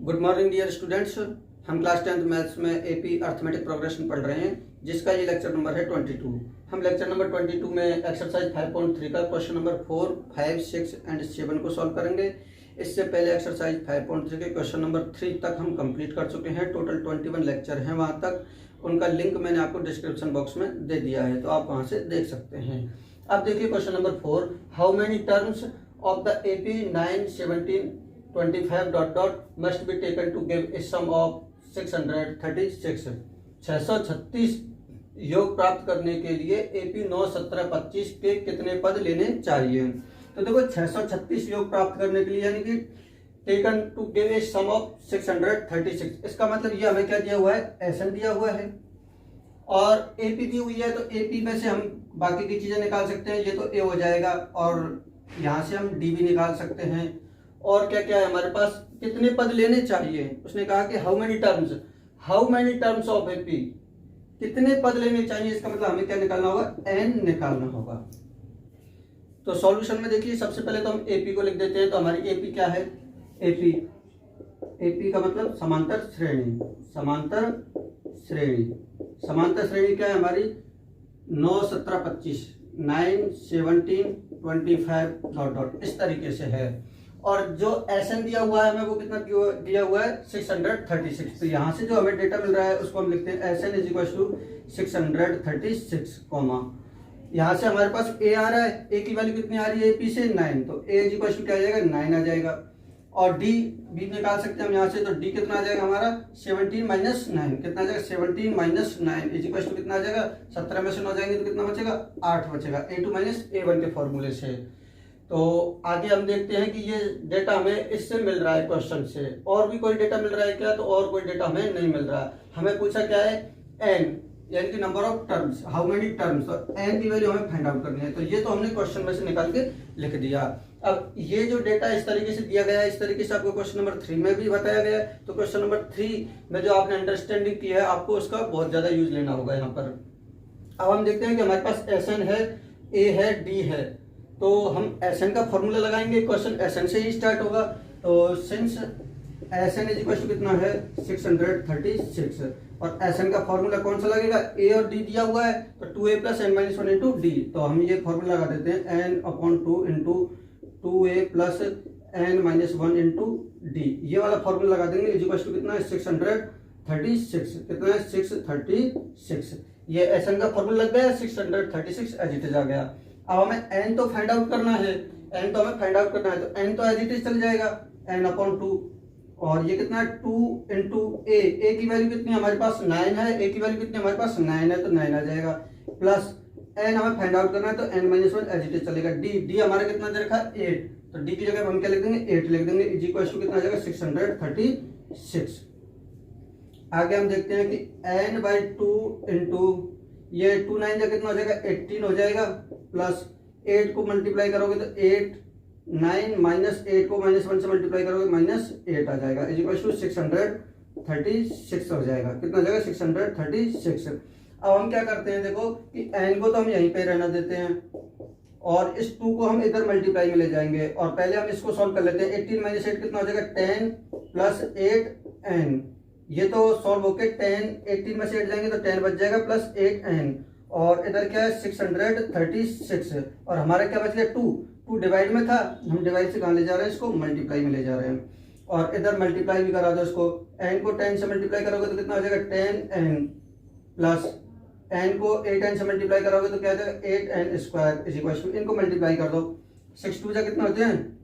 Good morning dear students. हम class 10th maths में AP arithmetic progression पढ़ रहे हैं, जिसका ये लेक्चर नंबर है 22। हम लेक्चर नंबर 22 में एक्सरसाइज 5.3 का क्वेश्चन नंबर 4, 5, 6 एंड 7 को सॉल्व करेंगे। इससे पहले एक्सरसाइज 5.3 के क्वेश्चन नंबर 3 तक हम कंप्लीट कर चुके हैं। टोटल 21 लेक्चर हैं वहाँ तक। उनका लिंक मैंने आपको डिस्क्रिप्शन बॉक्स में दे दिया है, तो आप वहाँ से देख सकते हैं। अब देखिए question number 4, how many terms of the AP 9, 17, 25 dot dot must be taken to give a sum of 636। 636 योग प्राप्त करने के लिए एपी 9, 17, 25 के कितने पद लेने चाहिए। तो देखो 636 योग प्राप्त करने के लिए यानी कि taken to give a sum of 636, इसका मतलब ये हमें क्या दिया हुआ है, एसएन दिया हुआ है और एपी दी हुई है। तो एपी में से हम बाकी की चीजें निकाल सकते हैं। ये तो ए हो जाएगा और यहाँ से हम डी भी निकाल सकते हैं। और क्या क्या है हमारे पास, कितने पद लेने चाहिए। उसने कहा कि how many terms of AP, कितने पद लेने चाहिए। इसका मतलब हमें क्या निकालना होगा, एन निकालना होगा। तो सॉल्यूशन में देखिए सबसे पहले तो हम एपी को लिख देते हैं। तो हमारी एपी क्या है, एपी का मतलब समांतर श्रेणी। समांतर श्रेणी क्या है हमारी, 9, 17, 25, 9, 17, 25 डॉट डॉट इस तरीके से है। और जो एसएन दिया हुआ है हमें वो कितना दिया हुआ है, 636। तो यहाँ से जो हमें डेटा मिल रहा है उसको हम लिखते हैं SN is equal to 636 comma. यहाँ से हमारे पास ए आ रहा है, ए की वैल्यू कितनी आ रही है एपी से 9, तो ए इज इक्वल टू क्या आ जाएगा, 9 आ जाएगा। और डी भी निकाल सकते हैं हम यहाँ से। तो डी कितना आ जाएगा हमारा, 17 माइनस 9 कितना आ जाएगा, 17 माइनस 9 इज इक्वल टू कितना आ जाएगा, 17 में से 9 जाएंगे तो कितना बचेगा, 8 बचेगा। A2 माइनस A1 के फॉर्मूले से। तो आगे हम देखते हैं कि ये डेटा हमें इससे मिल रहा है क्वेश्चन से। और भी कोई डेटा मिल रहा है क्या, तो और कोई डेटा हमें नहीं मिल रहा है। हमें पूछा क्या है, एन यानी कि number of terms, how many terms. तो एन की वैल्यू हमें फाइंड आउट करनी है। तो ये तो हमने क्वेश्चन में से निकाल के लिख दिया। अब ये जो डेटा इस तरीके से दिया गया है, इस तरीके से आपको क्वेश्चन नंबर 3 में भी बताया गया है। तो क्वेश्चन नंबर 3 में जो आपने अंडरस्टैंडिंग की है, आपको उसका बहुत ज्यादा यूज लेना होगा यहाँ पर। अब हम देखते हैं कि हमारे पास एसएन है, ए है, डी है। तो हम एसएन का फॉर्मूला लगाएंगे। क्वेश्चन एसएन से ही स्टार्ट होगा। तो since SN is equal to कितना है, 636, और एसएन का फॉर्मूला कौन सा लगेगा, ए और डी दिया हुआ है। तो 2a plus n minus 1 into D. तो हम ये फॉर्मूला लगा देते हैं, n/2 into 2a plus n minus 1 into D. ये वाला फॉर्मूला लगा देंगे। इज इक्वल टू कितना है, 636, कितना है 636। ये एसएन का फॉर्मूला लग गया, 636 एज इट इज आ गया। अब हमें n तो फाइंड आउट करना है, तो n तो एज इट इज चल जाएगा, n/2। और ये कितना है, 2 इंटू ए की वैल्यू कितनी हमारे पास 9 है, ए की वैल्यू कितनी हमारे पास 9 है, तो 9 आ जाएगा। प्लस n हमें फाइंड आउट करना है, तो n minus 1 as it is चलेगा। डी हमारा कितना दे रखा है, 8। तो डी की जगह हम क्या लिख देंगे, 8 लिख देंगे। इज इक्वल टू कितना आ जाएगा, 636। आगे हम देखते हैं कि n/2 इंटू ये 2 9 जा कितना हो जाएगा, 18 हो जाएगा। प्लस 8 को मल्टीप्लाई करोगे तो 8, 9 माइनस 8 को माइनस 1 से मल्टीप्लाई करोगे -8 आ जाएगा। इज इक्वल टू 636 हो जाएगा। कितना हो जाएगा, 636। अब हम क्या करते हैं, देखो कि n को तो हम यहीं पे रहना देते हैं और इस 2 को हम इधर मल्टीप्लाई में ले जाएंगे। और पहले हम इसको सॉल्व कर लेते हैं। 18 माइनस 8 कितना हो जाएगा, 10 प्लस 8n। ये तो सॉल्व होके 10, 18 में से 8 जाएंगे तो 10 बच जाएगा, प्लस 8n। और इधर क्या है, 636। और हमारा क्या बच गया, 2 डिवाइड में था, हम डिवाइड से कहाँ ले जा रहे हैं, इसको मल्टीप्लाई में ले जा रहे हैं। और इधर मल्टीप्लाई भी करा दो इसको। n को 10 से मल्टीप्लाई करोगे तो कितना हो जाएगा, 10n। प्लस n को 8n से मल्टीप्लाई करोगे तो क्या हो जाएगा, 8n square is equal to, इनको मल्टीप्लाई कर दो। 6 2 जा कितना होते हैं,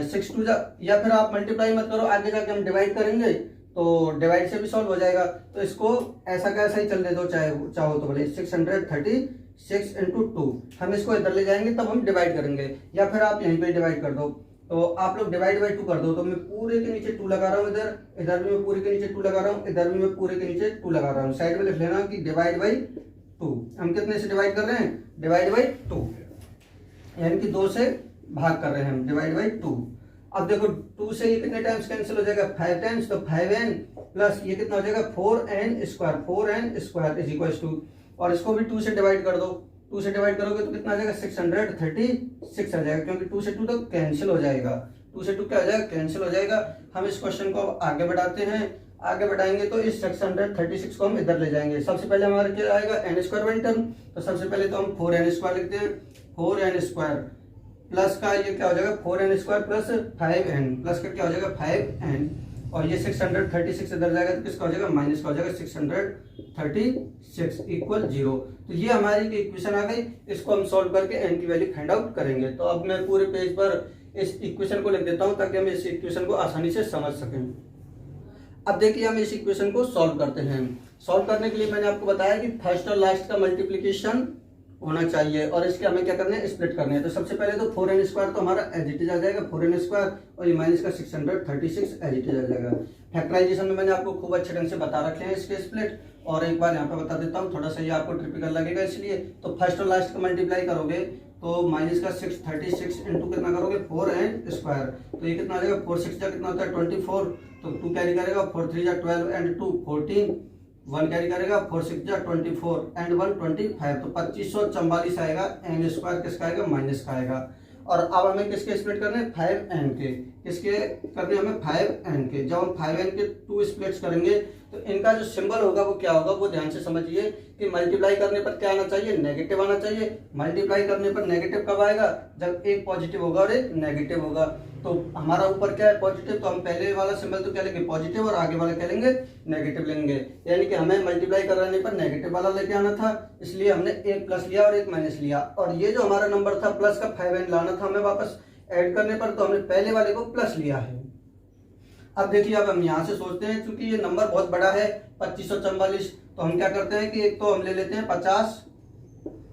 6 2 जा, या फिर आप मल्टीप्लाई मत करो, आगे जाके हम डिवाइड करेंगे तो डिवाइड से भी सॉल्व हो जाएगा। तो इसको ऐसा का ऐसा ही चल दे दो, चाहो तो बोले 636 इंटू 2। हम इसको इधर ले जाएंगे तब हम डिवाइड करेंगे, या फिर आप यहीं पे डिवाइड कर दो। तो आप लोग डिवाइड बाई 2 कर दो। तो मैं पूरे के नीचे 2 लगा रहा हूँ, इधर भी मैं पूरे के नीचे 2 लगा रहा हूँ, इधर भी मैं पूरे के नीचे 2 लगा रहा हूँ। साइड में लिख लेना कि डिवाइड बाई 2। हम कितने से डिवाइड कर रहे हैं, डिवाइड बाई 2, यानी कि 2 से भाग कर रहे हैं हम, डिवाइड बाई 2। अब देखो 2 से ये कितने टाइम्स कैंसिल हो जाएगा, 5 टाइम्स। तो 5n प्लस ये कितना हो जाएगा, 4n square is equal to, और इसको भी 2 से डिवाइड कर दो। 2 से डिवाइड करोगे तो कितना आ जाएगा, 636 आ जाएगा, क्योंकि 2 से 2 तो कैंसिल हो जाएगा। 2 से 2 क्या हो जाएगा, कैंसिल हो जाएगा। हम इस क्वेश्चन को अब आगे बढ़ाते हैं। आगे बढ़ाएंगे तो इस 636 को हम इधर ले जाएंगे। सबसे पहले हमारा क्या आएगा, एन स्क्वायर बाई टर्म। तो सबसे पहले तो हम 4n स्क्वायर लिखते हैं, 4n स्क्वायर प्लस का ये क्या हो जाएगा 4n square plus 5n plus का क्या हो जाएगा 5n, और ये 636 इधर जाएगा तो किसका हो जाएगा, माइनस का हो जाएगा 636 इक्वल 0। तो ये हमारी इक्वेशन आ गई। इसको हम सॉल्व करके n की वैल्यू फाइंड आउट करेंगे। तो अब मैं पूरे पेज पर इस इक्वेशन को लिख देता हूं ताकि हम इस इक्वेशन को आसानी से समझ सकें। अब देखिए हम इस इक्वेशन को सॉल्व करते हैं। सॉल्व करने के लिए मैंने आपको बताया कि फर्स्ट और लास्ट का मल्टीप्लिकेशन होना चाहिए और इसके हमें क्या करना है, स्प्लिट करने हैं। तो सबसे पहले तो 4n स्क्वायर तो हमारा एज इट इज आ जाएगा 4n स्क्वायर, और ये माइनस का 636 एज इट इज आ जाएगा। फैक्टराइजेशन में मैंने आपको खूब अच्छे ढंग से बता रखे हैं इसके स्प्लिट, और एक बार यहाँ पे बता देता हूँ, थोड़ा सा ये आपको ट्रिपिकल लगेगा इसलिए। तो फर्स्ट और लास्ट का मल्टीप्लाई करोगे तो माइनस का 636 इंटू कितना करोगे 4n स्क्वायर, तो ये कितना आ जाएगा 4 6 जा कितना होता है 24, तो 2 कैरी करेगा, 4 3 जा 12 एंड 2 14, 1 कैरी करेगा, 4 6 जा 24 एंड 1 25, तो 2544 आएगा। एन स्क्वायर किसका आएगा, माइनस का आएगा। और अब हमें किसके स्प्लिट करने हैं, 5n के। किसके करने हमें 5n के। जब हम 5n के 2 स्प्लिट्स करेंगे तो इनका जो सिंबल होगा वो क्या होगा, वो ध्यान से समझिए कि मल्टीप्लाई करने पर क्या आना चाहिए, नेगेटिव आना चाहिए। मल्टीप्लाई करने पर नेगेटिव कब आएगा, जब एक पॉजिटिव होगा और एक नेगेटिव होगा। तो हमारा ऊपर क्या है पॉजिटिव, तो हम पहले वाला सिंबल तो क्या लेंगे पॉजिटिव, और आगे वाला क्या लेंगे नेगेटिव लेंगे। यानी कि हमें मल्टीप्लाई कराने पर नेगेटिव वाला लेके आना था, इसलिए हमने एक प्लस लिया और एक माइनस लिया। और ये जो हमारा नंबर था प्लस का 5n लाना था हमें वापस ऐड करने पर, तो हमने पहले वाले को प्लस लिया है। अब देखिए अब हम यहाँ से सोचते हैं क्योंकि ये नंबर बहुत बड़ा है 2544, तो हम क्या करते हैं कि एक तो हम ले लेते हैं 50,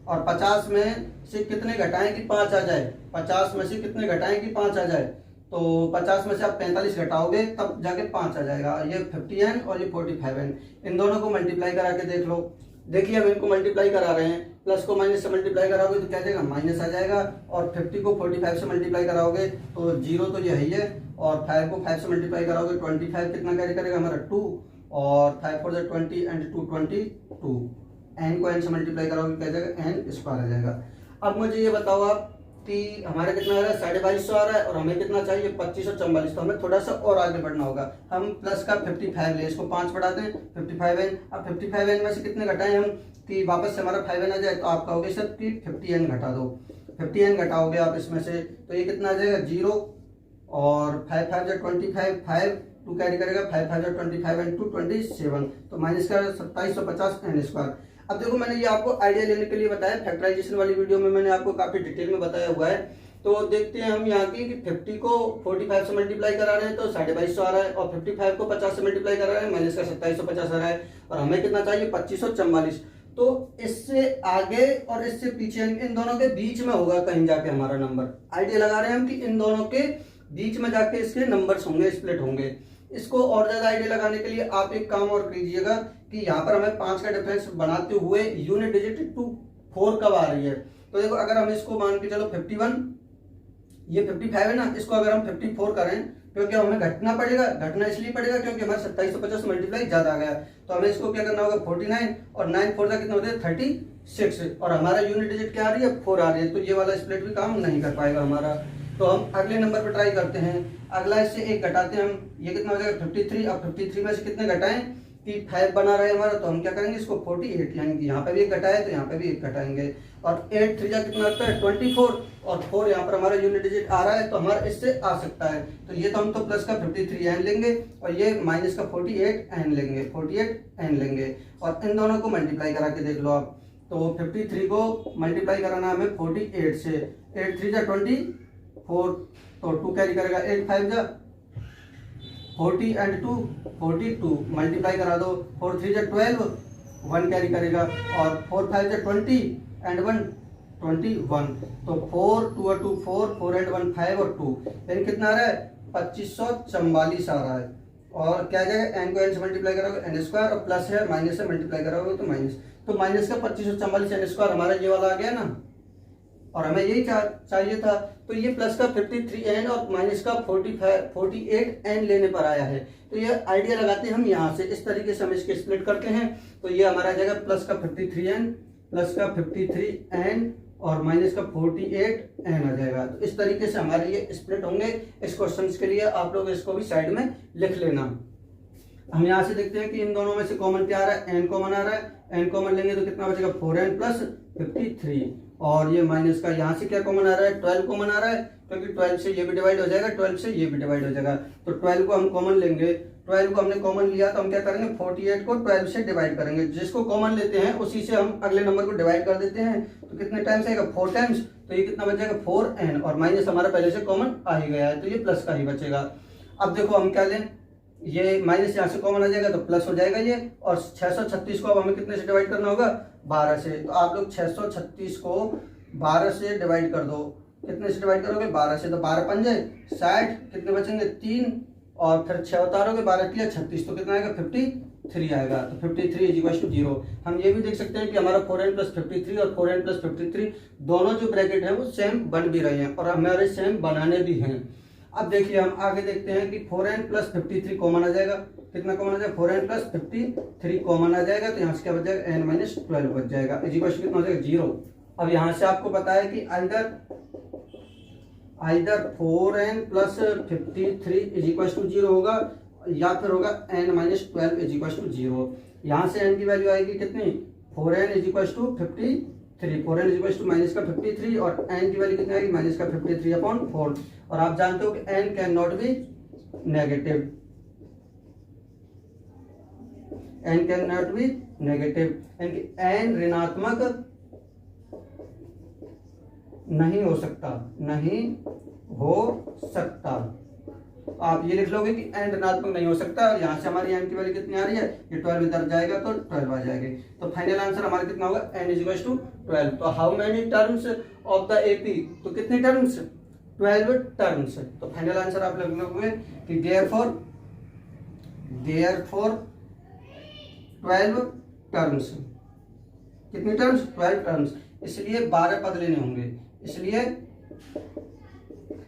और 50 में से कितने घटाएं कि 5 आ जाए, 50 में से कितने घटाएं कि 5 आ जाए। तो 50 में से आप 45 घटाओगे तब जाके 5 आ जाएगा। ये 50n और ये 45n, इन दोनों को मल्टीप्लाई करा के देख लो। देखिए हम इनको मल्टीप्लाई करा रहे हैं, प्लस को माइनस से मल्टीप्लाई कराओगे तो क्या जाएगा, माइनस आ जाएगा। और 50 को 45 से मल्टीप्लाई कराओगे तो 0 तो यही है, और 5 को 5 से मल्टीप्लाई कराओगे 25 कितना कैरी करेगा हमारा 2, और 5 4 20 एंड 2 22, n को n से मल्टीप्लाई कराओगे क्या जाएगा n स्क्वायर आ जाएगा। अब मुझे ये बताओ आप कि हमारा कितना आ रहा है 2250 आ रहा है, और हमें कितना चाहिए 2544, तो हमें थोड़ा सा और आगे बढ़ना होगा। हम प्लस का 55 ले, इसको 5 बढ़ा दें 55n। अब 55n में से कितने घटाएं हम कि वापस से हमारा 5n आ जाए, तो आप कहोगे सर कि 50n घटा दो। 50n घटाओगे आप इसमें से तो ये कितना आ जाएगा 0, और 5 5 जा 25, 5 2 कैरी करेगा, 5 5 जा 25 एंड 2 27, तो माइनस का 2750 n स्क्वायर। अब देखो मैंने ये आपको आइडिया लेने के लिए बताया, फैक्टराइजेशन वाली वीडियो में मैंने आपको काफी डिटेल में बताया हुआ है। तो देखते हैं हम यहाँ की कि 50 को 45 से मल्टीप्लाई करा रहे हैं तो 2250 आ रहा है, और 55 को 50 से मल्टीप्लाई करा रहे हैं माइनस का 2750 आ रहा है, और हमें कितना चाहिए 2544। तो इससे आगे और इससे पीछे इन दोनों के बीच में होगा कहीं जाके हमारा नंबर। आइडिया लगा रहे हैं हम कि इन दोनों के बीच में जाके इसके नंबर्स होंगे, स्प्लिट होंगे। इसको और ज्यादा आइडिया लगाने के लिए आप एक काम और कीजिएगा कि यहाँ पर हमें 5 का डिफरेंस बनाते हुए यूनिट डिजिट टू 4 कब आ रही है। तो देखो अगर हम इसको मान के चलो 51, ये 55 है ना, इसको अगर हम 54 करें, क्योंकि हमें घटना पड़ेगा, घटना इसलिए पड़ेगा क्योंकि हमारे 2750 मल्टीप्लाई ज्यादा आ गया, तो हमें इसको क्या करना होगा 49, और 9 4 का कितना होता है 36, और हमारा यूनिट डिजिट क्या आ रही है 4 आ रही है, तो ये वाला स्प्लिट भी काम नहीं कर पाएगा हमारा। तो हम अगले नंबर पर ट्राई करते हैं। अगला इससे एक घटाते हैं हम, ये कितना हो जाएगा 53। अब 53 में से कितने घटाएं कि 5 बना रहे हमारा, तो हम क्या करेंगे इसको 48, यानी कि यहाँ पे भी एक घटाए तो यहाँ पे भी एक घटाएंगे, और 8 3 जा कितना होता है 24, और 4 यहाँ पर हमारा यूनिट डिजिट आ रहा है तो हमारा इससे आ सकता है। तो ये तो हम तो प्लस का 53n लेंगे, और ये माइनस का 48n लेंगे, 48n लेंगे, और इन दोनों को मल्टीप्लाई करा के देख लो आप। तो 53 को मल्टीप्लाई कराना हमें 48 से, 8 3 जा 24, तो 2 कैरी करेगा, 8 5 जा 40 एंड 2 42, मल्टीप्लाई करा दो, 4 3 जा 12, 1 कैरी करेगा, और 4 5 जा 20 एंड 1 21, तो 4 2 और 2 4, 4 एंड 1 5 और 2, यानी कितना आ रहा है 2544 आ रहा है। और क्या जाएगा n को n से मल्टीप्लाई करोगे n स्क्वायर, और प्लस है माइनस से मल्टीप्लाई करोगे तो माइनस, तो माइनस का 2544 n स्क्वायर हमारा ये वाला आ गया ना, और हमें यही चाहिए था। तो ये प्लस का 53n और माइनस का 48n लेने पर आया है। तो ये आइडिया लगाते हैं हम यहाँ से, इस तरीके से हम इसके स्प्लिट करते हैं। तो ये हमारा आ जाएगा प्लस का 53n, प्लस का 53n, और माइनस का 48 n आ जाएगा। तो इस तरीके से हमारे ये स्प्लिट होंगे। इस क्वेश्चन के लिए आप लोग इसको भी साइड में लिख लेना। हम यहाँ से देखते हैं कि इन दोनों में से कॉमन क्या आ रहा है, n कॉमन आ रहा है। n कॉमन लेंगे तो कितना बचेगा 4n प्लस 53, और ये माइनस का यहाँ से क्या कॉमन आ रहा है 12 कॉमन आ रहा है, क्योंकि 12 से ये भी डिवाइड हो जाएगा, 12 से ये भी डिवाइड हो जाएगा। तो 12 को हम कॉमन लेंगे, 12 को हमने कॉमन लिया तो हम क्या करेंगे 48 को 12 से डिवाइड करेंगे। जिसको कॉमन लेते हैं उसी से हम अगले नंबर को डिवाइड कर देते हैं। तो कितने टाइम्स आएगा 4 टाइम्स, तो ये कितना बच जाएगा 4n, और माइनस हमारा पहले से कॉमन आ ही गया है तो ये प्लस का ही बचेगा। अब देखो हम क्या लें, ये माइनस यहाँ से कॉमन आ जाएगा तो प्लस हो जाएगा ये, और 636 को अब हमें कितने से डिवाइड करना होगा 12 से। तो आप लोग 636 को 12 से डिवाइड कर दो। कितने से डिवाइड करोगे 12 से, तो 12 पंजे 60, कितने बचेंगे 3, और फिर 6 उतारोगे 12 किया 36, तो कितना आएगा 53 आएगा। तो 53 = 0। हम ये भी देख सकते हैं कि हमारा 4n प्लस 53 और 4n प्लस 53 दोनों जो ब्रैकेट है वो सेम बन भी रहे हैं और हमारे सेम बनाने भी हैं। अब देखिए हम आगे देखते हैं कि 4n प्लस 53 कॉमन आ जाएगा। कितना कॉमन आ जाएगा 4n प्लस 53 कॉमन आ जाएगा, तो यहाँ से क्या बच जाएगा n माइनस 12 बच जाएगा, इक्वल कितना हो जाएगा 0। अब यहाँ से आपको पता है कि आइदर 4n प्लस 53 इक्वल 0 होगा, या फिर होगा n माइनस 12 इक्वल 0। यहाँ से n की वैल्यू आएगी कितनी 4n equal 53, 4n equal minus का 53, और n की वैल्यू कितनी आएगी माइनस का 53/4। और आप जानते हो कि n can not be negative, n can not be negative, यानी कि n ऋणात्मक नहीं हो सकता, नहीं हो सकता। आप ये लिख लोगे कि n ऋणात्मक नहीं हो सकता, और यहाँ से हमारी n की वैल्यू कितनी आ रही है, ये 12 इधर जाएगा तो 12 आ जाएगी। तो फाइनल आंसर हमारा कितना होगा n = 12। तो how many terms of the AP, तो कितने टर्म्स 12 टर्म्स। तो फाइनल आंसर आप लोगोगे कि देयरफॉर 12 टर्म्स। कितनी टर्म्स 12 टर्म्स, इसलिए 12 पद लेने होंगे, इसलिए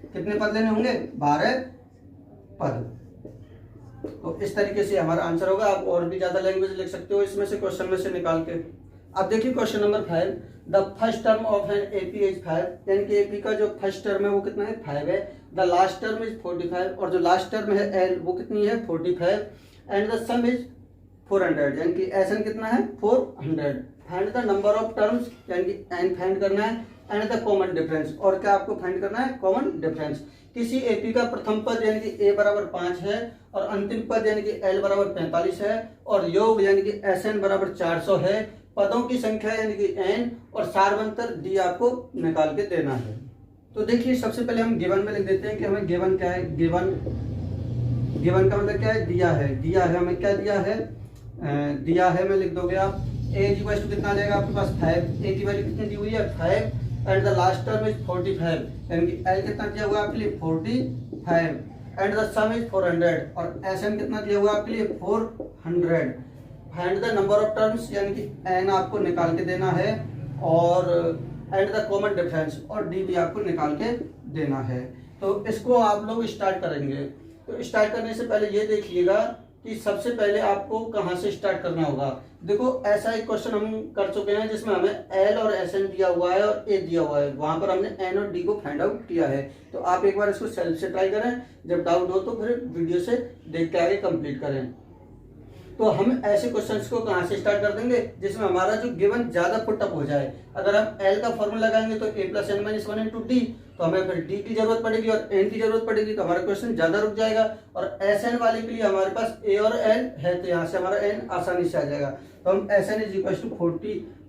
कितने पद लेने होंगे 12 पद। तो इस तरीके से हमारा आंसर होगा। आप और भी ज्यादा लैंग्वेज लिख सकते हो इसमें से, क्वेश्चन में से निकाल के। अब देखिए question number 5, the first term of an AP is 5, यानी कि AP का जो फर्स्ट टर्म है वो कितना है 5 है। द लास्ट टर्म इज 45, और जो लास्ट टर्म है L वो कितनी है 45, एंड द सम इज 400, यानी कि SN कितना है 400। Find the number of terms, यानी कि n फाइंड करना है, एंड द कॉमन डिफरेंस, और क्या आपको फाइंड करना है कॉमन डिफरेंस। किसी AP का प्रथम पद यानी कि A = 5 है, और अंतिम पद यानी कि L = 45 है, और योग यानी कि SN = 400 है। पदों की संख्या यानी कि n, और सारवंतर D आपको निकाल के देना है। तो देखिए सबसे पहले हम गिवन में लिख देते हैं कि हमें गिवन क्या है। गिवन का मतलब क्या है, दिया है हमें क्या दिया है में लिख दोगे आप A = कितना लेगा आपके पास 5, A की वैल्यू कितनी दी हुई है 5, and the last term is 45, यानी कि L कितना दिया हुआ आपके लिए 45, एंड द सम इज 400, और SN कितना दिया हुआ आपके लिए 400। Find the number of terms, यानी कि n आपको निकाल के देना है, और एंड द कॉमन डिफरेंस, और D भी आपको निकाल के देना है। तो इसको आप लोग स्टार्ट करेंगे। तो स्टार्ट करने से पहले ये देखिएगा कि सबसे पहले आपको कहाँ से स्टार्ट करना होगा। देखो ऐसा एक क्वेश्चन हम कर चुके हैं जिसमें हमें L और SN दिया हुआ है और A दिया हुआ है, वहां पर हमने N और D को फाइंड आउट किया है। तो आप एक बार इसको सेल्फ से ट्राई करें, जब डाउट हो तो फिर वीडियो से देख के आगे कंप्लीट करें। तो हम ऐसे क्वेश्चंस को कहाँ से स्टार्ट कर देंगे जिसमें हमारा जो गिवन ज्यादा पुटअप हो जाए। अगर हम L का फॉर्मूला लगाएंगे तो A+N-1 × D, तो हमें फिर D की जरूरत पड़ेगी और N की जरूरत पड़ेगी, तो हमारा क्वेश्चन ज्यादा रुक जाएगा। और SN वाले के लिए हमारे पास A और L है, तो यहाँ से हमारा N आसानी से आ जाएगा। तो हम SN =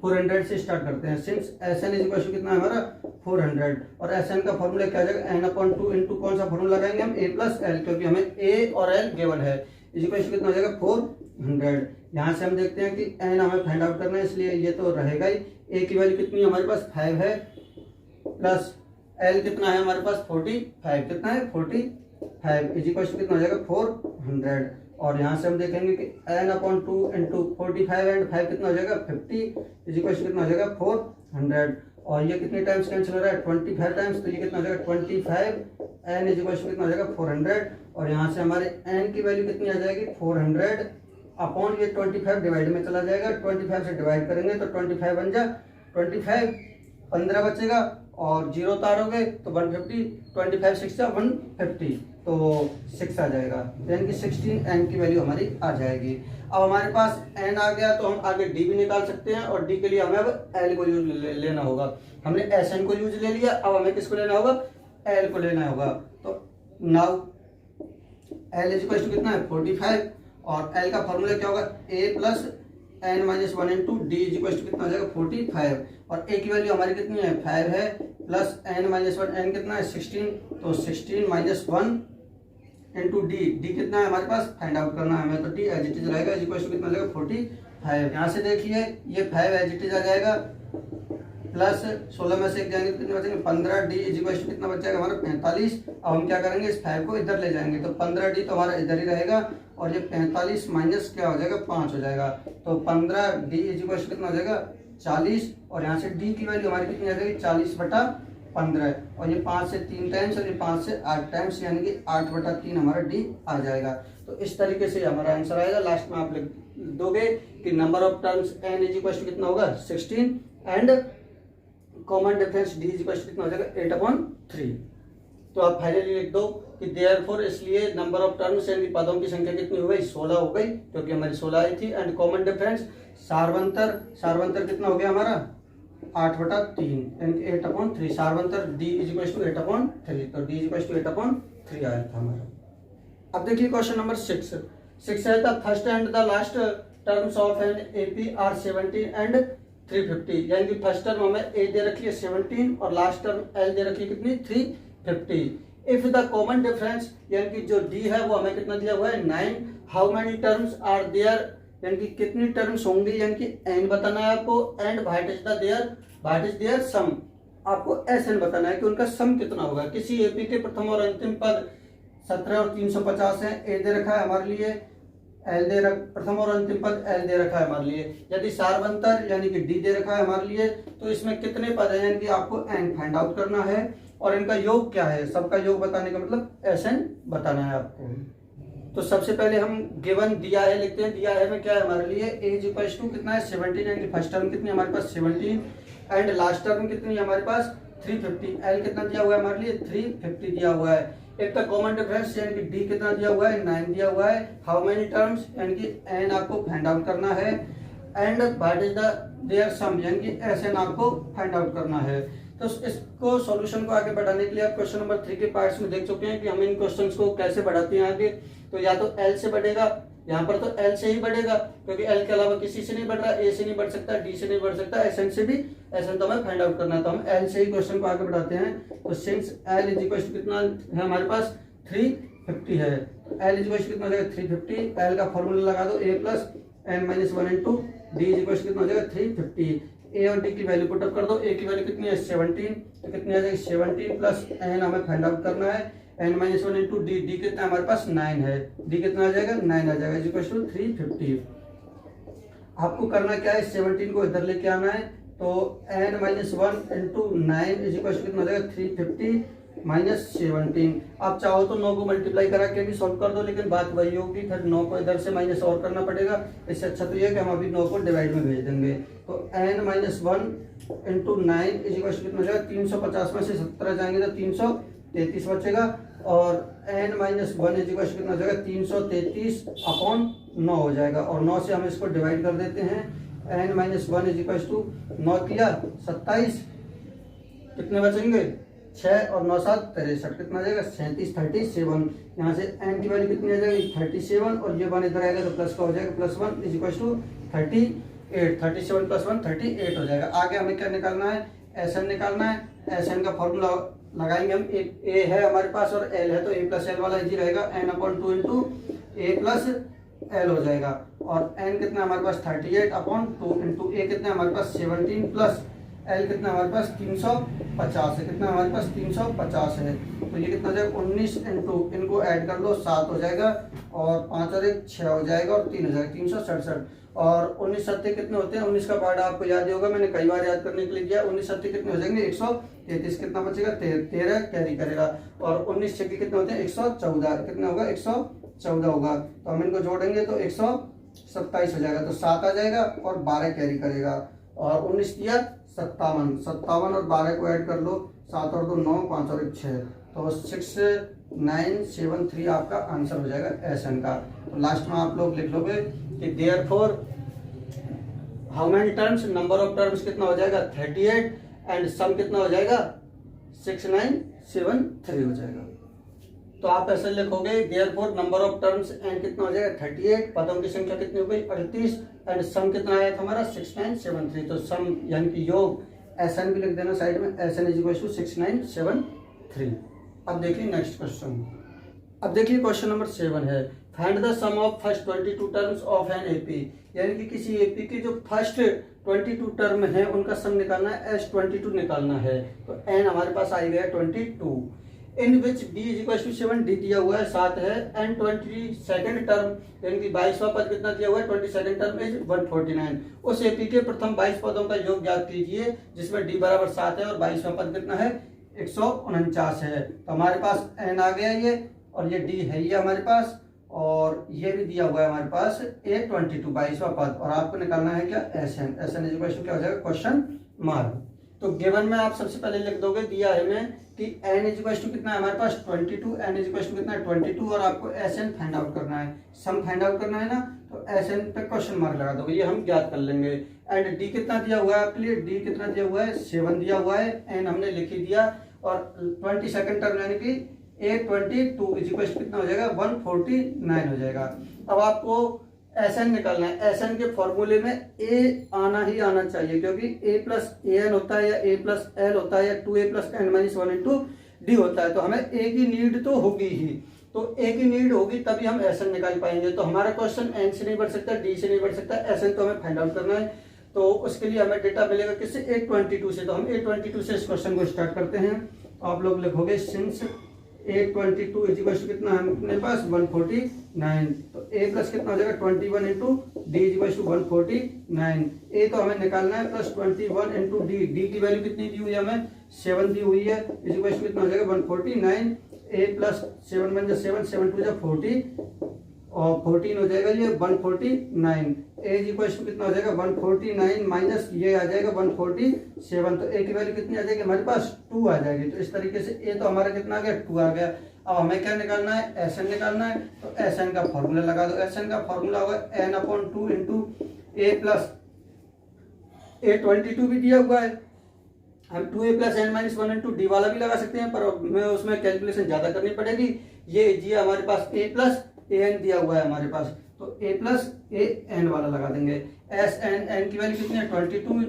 400 से स्टार्ट करते हैं। सिंस SN = कितना है हमारा 400, और SN का फॉर्मूला क्या आ जाएगा n/2 × कौन सा फॉर्मूला लगाएंगे हम A+L, क्योंकि हमें A और L गिवन है, कितना हो जाएगा 400। यहाँ से हम देखते हैं कि n हमें फाइंड आउट करना है, इसलिए ये तो रहेगा ही। A की वैल्यू कितनी है हमारे पास 5 है, प्लस L कितना है हमारे पास 45, कितना है 45, कितना हो जाएगा 400। और यहाँ से हम देखेंगे कि n/2 × 45 एंड 5 कितना हो जाएगा 50, कितना हो जाएगा 400। और ये कितने टाइम्स कैंसिल हो रहा है 25 टाइम्स, तो ये कितना हो जाएगा 25, n कितना हो जाएगा 400। और यहाँ से हमारे n की वैल्यू कितनी आ जाएगी 400 अपॉन ये 25 डिवाइड में चला जाएगा, 25 से डिवाइड करेंगे तो 25 बन जा 25, 15 बचेगा और 0 उतारोगे तो 150, 25 6 150, तो 6 आ जाएगा, यानी कि 16 n की वैल्यू हमारी आ जाएगी। अब हमारे पास n आ गया तो हम आगे d भी निकाल सकते हैं, और d के लिए हमें अब l को यूज लेना होगा। हमने Sn को यूज ले लिया, अब हमें किसको लेना होगा, l को लेना होगा। तो now l is equal to कितना है 45, और l का फॉर्मूला क्या होगा, a plus n minus 1 into D is equal to कितना हो जाएगा 45, और a की वैल्यू हमारी कितनी है 5 है, प्लस n माइनस 1, n कितना है 16, तो 16 माइनस 1 इंटू डी, डी कितना है हमारे पास फाइंड आउट करना है हमें, तो डी एज इट इज रहेगा इज इक्वल टू कितना हो जाएगा 45। यहाँ से देखिए ये 5 एज इट इज आ जाएगा, प्लस 16 में से एक जाएंगे तो कितने बचेंगे 15, डी इज इक्वल टू कितना बच जाएगा हमारा 45। अब हम क्या करेंगे, इस 5 को इधर ले जाएंगे, तो 15 डी तो हमारा इधर ही रहेगा, और ये 45 माइनस क्या हो जाएगा 5 हो जाएगा, तो 15 डी इज इक्वल टू कितना हो जाएगा 40, और यहाँ से डी की वैल्यू हमारी कितनी आ जाएगी 40/15, और ये 5 से 3 टाइम्स, और ये 5 से 8 टाइम्स, यानी कि 8/3 हमारा डी आ जाएगा। तो इस तरीके से हमारा आंसर आएगा। लास्ट में आप लिख दोगे कि number of terms n is equal to कितना होगा 16, and common difference d is equal to कितना हो जाएगा 8/3। तो आप फाइनली लिख दो कि देयरफॉर, इसलिए नंबर ऑफ टर्म्स यानी पदों की संख्या कितनी हो गई 16 हो गई, क्योंकि हमारी 16 आई थी, एंड कॉमन डिफरेंस सारवंतर कितना हो गया हमारा 8/3, यानी 8/3, सारवंतर d इज इक्वल टू 8/3, तो d इज इक्वल टू 8/3 आया था हमारा। अब देखिए क्वेश्चन नंबर 6 है, the first and the last terms of an AP are 17 and 350, यानी कि फर्स्ट टर्म हमें a दे रखी है 17 और लास्ट टर्म l दे रखी है कितनी 350। इफ द कॉमन डिफरेंस, यानी कि जो d है वो हमें कितना दिया हुआ है 9, how many terms are there, यानी कि कितनी टर्म्स होंगी, यानी कि n बताना है आपको, एंड व्हाट इज देयर सम, आपको Sn बताना है कि उनका सम कितना होगा। किसी एपी के प्रथम और अंतिम पद 17 और 350 है, a दे रखा है हमारे लिए, प्रथम और अंतिम पद l दे रखा है हमारे लिए। यदि सारवंतर यानी कि d दे रखा है हमारे लिए, तो इसमें कितने पद है, यानी कि आपको n फाइंड आउट करना है, और इनका योग क्या है, सबका योग बताने का मतलब Sn बताना है आपको। तो सबसे पहले हम गिवन दिया है लिखते हैं, दिया है में क्या है हमारे लिए a इज इक्वल टू कितना है 17, यानी कि फर्स्ट टर्म कितनी है हमारे पास 17, एंड लास्ट टर्म कितनी है हमारे पास 350, l कितना दिया हुआ है हमारे लिए 350 दिया हुआ है। एक का कॉमन डिफरेंस यानी कि d कितना दिया हुआ है 9 दिया हुआ है, हाउ मेनी टर्म्स यानी कि n आपको फाइंड आउट करना है, and what is the their sum यानी कि Sn आपको फाइंड आउट करना है। तो इसको सॉल्यूशन को आगे बढ़ाने के लिए आप क्वेश्चन नंबर 3 के पार्ट्स में देख चुके हैं कि हम इन क्वेश्चंस को कैसे बढ़ाते हैं आगे। तो या तो l से बढ़ेगा, यहाँ पर तो l से ही बढ़ेगा, क्योंकि l के अलावा किसी से नहीं बढ़ रहा, a से नहीं बढ़ सकता, d से नहीं बढ़ सकता, Sn से भी, Sn तो हमें फाइंड आउट करना है, तो हम l से ही क्वेश्चन को आगे बढ़ाते हैं। तो since l is equal to कितना है हमारे पास 350 है, तो l इज इक्वल टू कितना हो जाएगा 350, l का फॉर्मूला लगा दो a plus n minus 1 into D is equal to कितना हो जाएगा 350। a और d की वैल्यू पुट अप कर दो, a की वैल्यू कितनी है 17, तो कितनी आ जाएगी 17 प्लस n हमें फाइंड आउट करना है, n minus 1 into D, D कितना हमारे पास 9 है, d कितना आ जाएगा 9 आ जाएगा इज इक्वल टू 350। आपको करना क्या है 17 को इधर लेके आना है, तो n minus 1 into 9 is equal to कितना आ जाएगा 350 माइनस 17। आप चाहो तो 9 को मल्टीप्लाई करा के भी सॉल्व कर दो, लेकिन बात वही होगी, फिर 9 को इधर से माइनस और करना पड़ेगा। इससे अच्छा तो ये कि हम अभी 9 को डिवाइड में भेज देंगे। तो n minus 1 into 9 is equal to कितना हो जाएगा 350 में से 17 जाएंगे तो 333 बचेगा, और n minus 1 is equal to कितना हो जाएगा 333 अपॉन 9 हो जाएगा, और 9 से हम इसको डिवाइड कर देते हैं। n minus 1 is equal to 9 किया 27, कितने बचेंगे 6 और 9 7 63, कितना आ जाएगा 37 37। यहाँ से n की वैल्यू कितनी आ जाएगी 37, और ये 1 इधर आएगा तो प्लस का हो जाएगा plus 1 is equal to 38, 37 plus 1 38 हो जाएगा। आगे हमें क्या निकालना है Sn निकालना है। Sn का फॉर्मूला लगाएंगे हम, a है हमारे पास और l है, तो a प्लस एल वाला इजी रहेगा, n/2 into a plus l हो जाएगा, और n कितना हमारे पास 38/2 इंटू a कितना हमारे पास 17 प्लस l कितना हमारे पास 350 है, कितना हमारे पास 350 है, तो ये कितना हो जाएगा 19 इंटू इनको ऐड कर लो 7 हो जाएगा, और 5 और 1 6 हो जाएगा, और 3 हो जाएगा 367, और 19 सत्ते कितने होते हैं 19 का पार्ट आपको याद ही होगा, मैंने कई बार याद करने के लिए दिया। 19 सत्ते कितने हो जाएंगे 133, कितना बचेगा 13 कैरी करेगा, और 19 छक्के कितने होते हैं 114, कितना होगा 114 होगा, तो हम इनको जोड़ेंगे तो 127 हो जाएगा, तो 7 आ जाएगा और 12 कैरी करेगा, और 19 दिया 57, 57 और 12 को ऐड कर लो, 7 और 2 9, 5 और 1 6, तो 6973 आपका आंसर हो जाएगा एसएन का। तो लास्ट में आप लोग लिख लोगे कि therefore how many terms, number of terms कितना हो जाएगा 38 एंड सम कितना हो जाएगा 6973 हो जाएगा। तो आप ऐसे लिखोगे therefore number of terms and कितना हो जाएगा 38, पदों की संख्या कितनी हो गई 38 एंड सम कितना आया था हमारा 6973। तो सम यानी कि योग एसएन भी लिख देना साइड में, एसएन इज इक्वल टू 6973। अब देखिए नेक्स्ट क्वेश्चन। अब देखिए क्वेश्चन नंबर 7 है find the sum of first 22 terms of an AP, यानी कि किसी एपी की जो फर्स्ट 22 टर्म है उनका सम निकालना है, S22 निकालना है। तो n हमारे पास आ गया 22, in which d is equal to 7, d दिया हुआ है 7 है, एंड 22nd टर्म यानी कि 22वां पद कितना दिया हुआ है 22nd टर्म इज 149। उस एपी के प्रथम 22 पदों का योग ज्ञात कीजिए जिसमें d बराबर 7 है और 22वां पद कितना है 149 है। तो हमारे पास n आ गया ये, और ये d है ये हमारे पास, और ये भी दिया हुआ है हमारे पास A22 22वां पद, और आपको निकालना है क्या SN, SN is equal to क्या हो जाएगा क्वेश्चन मार्क। तो गिवन में आप सबसे पहले लिख दोगे, दिया है में कि n इज इक्वल टू कितना है हमारे पास 22, n इज इक्वल टू कितना है 22, और आपको SN फाइंड आउट करना है, सम फाइंड आउट करना है ना, तो SN पे क्वेश्चन मार्क लगा दोगे, ये हम ज्ञात कर लेंगे। एंड d कितना दिया हुआ है आपके लिए, d कितना दिया हुआ है 7 दिया हुआ है, n हमने लिख ही दिया, और 22nd टर्म यानी कि A22 इज इक्वल टू कितना हो जाएगा 149 हो जाएगा। अब आपको SN निकालना है, SN के फॉर्मूले में A आना ही आना चाहिए, क्योंकि A प्लस AN होता है या A प्लस L होता है या 2A plus n minus 1 into D होता है, तो हमें A की नीड तो होगी ही, तो A की नीड होगी तभी हम SN निकाल पाएंगे। तो हमारा क्वेश्चन N से नहीं बढ़ सकता, D से नहीं बढ़ सकता, SN तो हमें फाइंड आउट करना है। तो उसके लिए हमें डेटा मिलेगा किससे A22 से, तो हम A22 से इस क्वेश्चन को स्टार्ट करते हैं। तो आप लोग लिखोगे since A22 is equal to कितना है अपने पास 149, तो A प्लस कितना हो जाएगा 21 into D is equal to 149, A तो हमें निकालना है प्लस 21 इंटू डी, डी की वैल्यू कितनी दी हुई है हमें 7 दी हुई है, इज इक्वल टू कितना हो जाएगा 149, A प्लस 7 बन जाए 7, 7 टू जा 40 और 14 हो जाएगा ये 149, A इज इक्वल टू कितना हो जाएगा 149 माइनस ये आ जाएगा 147, तो A की वैल्यू कितनी आ जाएगी हमारे पास 2 आ जाएगी। तो इस तरीके से A तो हमारा कितना आ गया 2 आ गया। अब हमें क्या निकालना है SN निकालना है, तो SN का फॉर्मूला लगा दो, SN का फॉर्मूला होगा n/2 into A plus A22 भी दिया हुआ है, हम 2A plus n minus 1 into D वाला भी लगा सकते हैं, पर हमें उसमें कैलकुलेशन ज्यादा करनी पड़ेगी। ये हमारे पास A प्लस AN दिया हुआ है हमारे पास, तो A प्लस AN वाला लगा देंगे। n की वैल्यू कितनी है 22,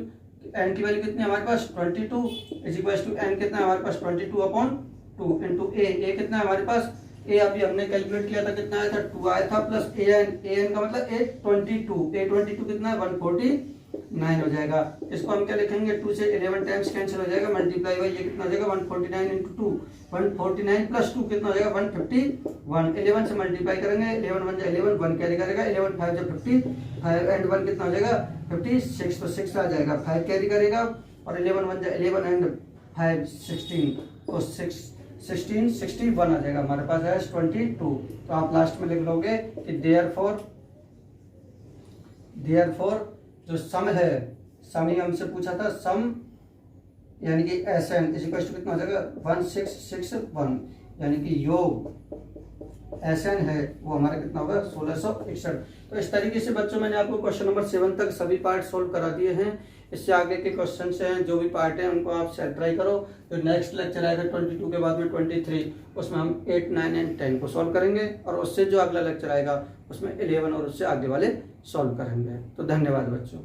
n की वैल्यू कितनी है हमारे पास 22 इज इक्वल टू n कितना है हमारे पास 22/2 इंटू A कितना है हमारे पास, A अभी हमने कैलकुलेट किया था कितना आया था 2 आया था, प्लस AN का मतलब A22 कितना है 149 हो जाएगा। इसको हम क्या लिखेंगे 2 से 11 टाइम्स कैंसिल हो जाएगा, मल्टीप्लाई बाई ये कितना हो जाएगा 149 इंटू 2, 149 प्लस 2 कितना हो जाएगा 151, 11 से मल्टीप्लाई करेंगे, 11 1 जा 11, 1 कैरी करेगा, 11 5 जा 50, 5 एंड 1 कितना हो जाएगा 56, तो 6 आ जाएगा, 5 कैरी करेगा, और 11 1 जा 11 एंड 5 16, तो 16 61 आ जाएगा हमारे पास है 22। तो आप लास्ट में लिख लोगे कि देयरफॉर जो सम है, सम ही हमसे पूछा था, सम यानी कि SN इज इक्वल टू कितना हो जाएगा 1661, यानी कि योग SN है वो हमारा कितना होगा 1661। तो इस तरीके से बच्चों मैंने आपको क्वेश्चन नंबर 7 तक सभी पार्ट सोल्व करा दिए हैं। इससे आगे के क्वेश्चन हैं जो भी पार्ट हैं उनको आप ट्राई करो। जो नेक्स्ट लेक्चर आएगा 22 के बाद में 23, उसमें हम 8 9 एंड 10 को सॉल्व करेंगे, और उससे जो अगला लेक्चर आएगा उसमें 11 और उससे आगे वाले सॉल्व करेंगे। तो धन्यवाद बच्चों।